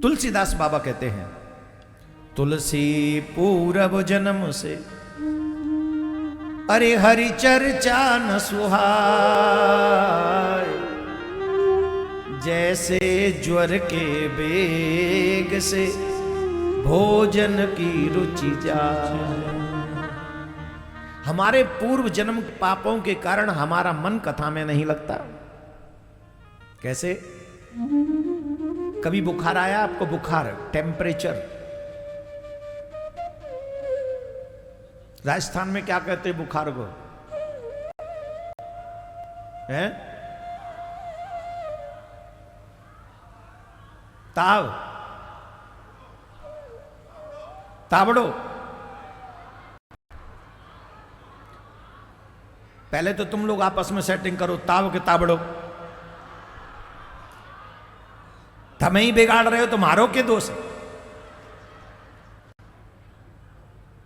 तुलसीदास बाबा कहते हैं, तुलसी पूरब जन्म से अरे हरि चर्चा न सुहाय, जैसे ज्वर के बेग से भोजन की रुचि जाए। हमारे पूर्व जन्म पापों के कारण हमारा मन कथा में नहीं लगता। कैसे? कभी बुखार आया आपको? बुखार, टेम्परेचर, राजस्थान में क्या कहते हैं बुखार को? हैं? ताव, तावड़ो। पहले तो तुम लोग आपस में सेटिंग करो, ताव के तावड़ो। तुम्हें ही बिगाड़ रहे हो, तुम्हारो के दोष।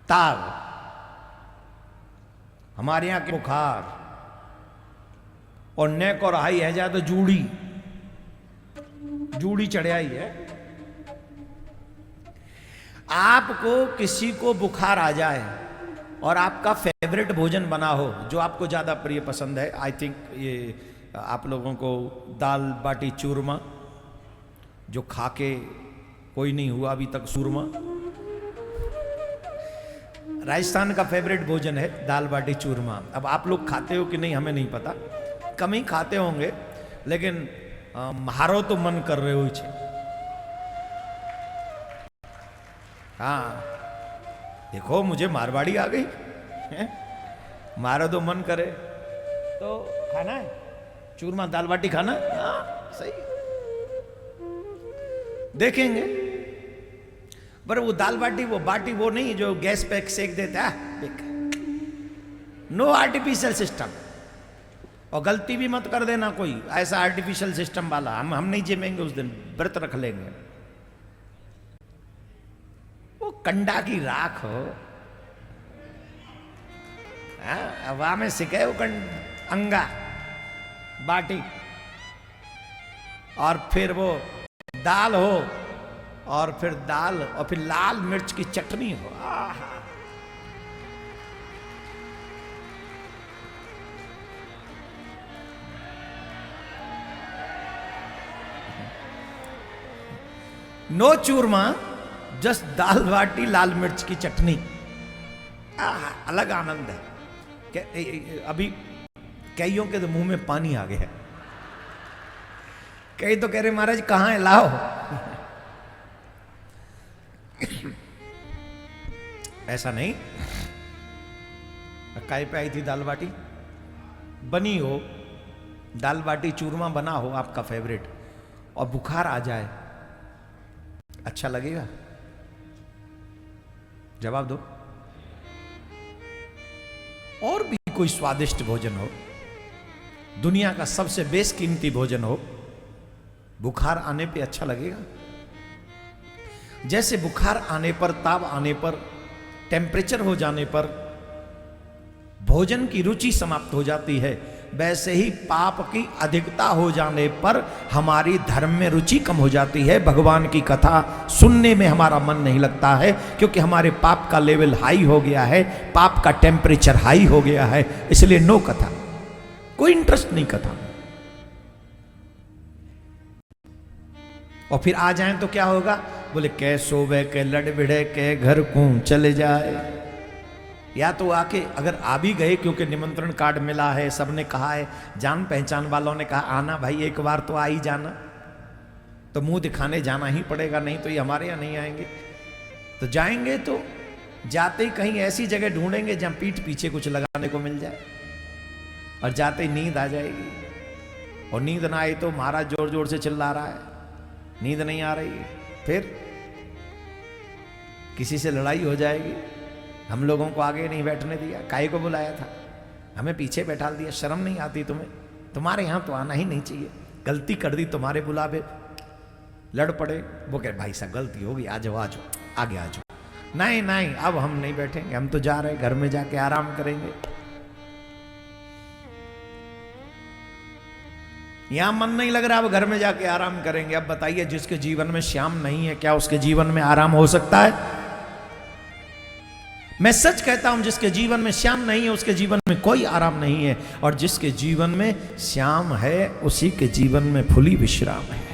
ताव हमारे यहां के बुखार, और नेक और हाई है जाए तो जूड़ी, जूड़ी चढ़ाई है। आपको किसी को बुखार आ जाए और आपका फेवरेट भोजन बना हो, जो आपको ज्यादा प्रिय पसंद है, आई थिंक ये आप लोगों को दाल बाटी चूरमा, जो खाके कोई नहीं हुआ अभी तक सूरमा। राजस्थान का फेवरेट भोजन है दाल बाटी चूरमा। अब आप लोग खाते हो कि नहीं हमें नहीं पता, कम ही खाते होंगे, लेकिन मारो तो मन कर रहे हो। हाँ देखो, मुझे मारवाड़ी आ गई है? मारो तो मन करे तो खाना है, चूरमा दाल बाटी खाना है। हाँ सही, देखेंगे। पर वो दाल बाटी, वो बाटी वो नहीं जो गैस पे सेक देता है। No artificial system. और गलती भी मत कर देना कोई ऐसा आर्टिफिशियल सिस्टम वाला। हम नहीं जिमेंगे उस दिन, व्रत रख लेंगे। वो कंडा की राख हो, हवा में सिके वो अंगा बाटी, और फिर वो दाल हो, और फिर दाल, और फिर लाल मिर्च की चटनी हो। आहा, नो चूरमा, जस्ट दाल बाटी लाल मिर्च की चटनी। आहा, अलग आनंद है। अभी कईयों के तो मुंह में पानी आ गया है। कई तो कह रहे महाराज कहां है, लाओ। ऐसा नहीं, काय पे आई थी दाल बाटी, बनी हो दाल बाटी चूरमा बना हो आपका फेवरेट, और बुखार आ जाए, अच्छा लगेगा? जवाब दो। और भी कोई स्वादिष्ट भोजन हो, दुनिया का सबसे बेशकीमती भोजन हो, बुखार आने पे अच्छा लगेगा? जैसे बुखार आने पर, ताव आने पर, टेम्परेचर हो जाने पर भोजन की रुचि समाप्त हो जाती है, वैसे ही पाप की अधिकता हो जाने पर हमारी धर्म में रुचि कम हो जाती है। भगवान की कथा सुनने में हमारा मन नहीं लगता है, क्योंकि हमारे पाप का लेवल हाई हो गया है, पाप का टेम्परेचर हाई हो गया है। इसलिए नो कथा, कोई इंटरेस्ट नहीं कथा। और फिर आ जाएं तो क्या होगा? बोले कै सोवे के लड़ बिड़े के घर को चले जाए। या तो आके, अगर आ भी गए, क्योंकि निमंत्रण कार्ड मिला है, सबने कहा है, जान पहचान वालों ने कहा आना भाई, एक बार तो आ ही जाना, तो मुंह दिखाने जाना ही पड़ेगा, नहीं तो ये हमारे यहाँ नहीं आएंगे। तो जाएंगे तो जाते ही कहीं ऐसी जगह ढूंढेंगे जहां पीठ पीछे कुछ लगाने को मिल जाए, और जाते ही नींद आ जाएगी। और नींद ना आई तो महाराज जोर जोर से चिल्ला रहा है, नींद नहीं आ रही, फिर किसी से लड़ाई हो जाएगी। हम लोगों को आगे नहीं बैठने दिया, काहे को बुलाया था, हमें पीछे बैठा दिया, शर्म नहीं आती तुम्हें? तुम्हारे यहां तो आना ही नहीं चाहिए, गलती कर दी, तुम्हारे बुलावे लड़ पड़े। वो कह भाई साहब गलती होगी, आ जाओ आ जाओ, आगे आ जाओ। नहीं नहीं, अब हम नहीं बैठेंगे, हम तो जा रहे, घर में जाके आराम करेंगे। यहां मन नहीं लग रहा, अब घर में जाके आराम करेंगे। अब बताइए, जिसके जीवन में श्याम नहीं है, क्या उसके जीवन में आराम हो सकता है? मैं सच कहता हूं, जिसके जीवन में श्याम नहीं है उसके जीवन में कोई आराम नहीं है, और जिसके जीवन में श्याम है उसी के जीवन में फुली विश्राम है।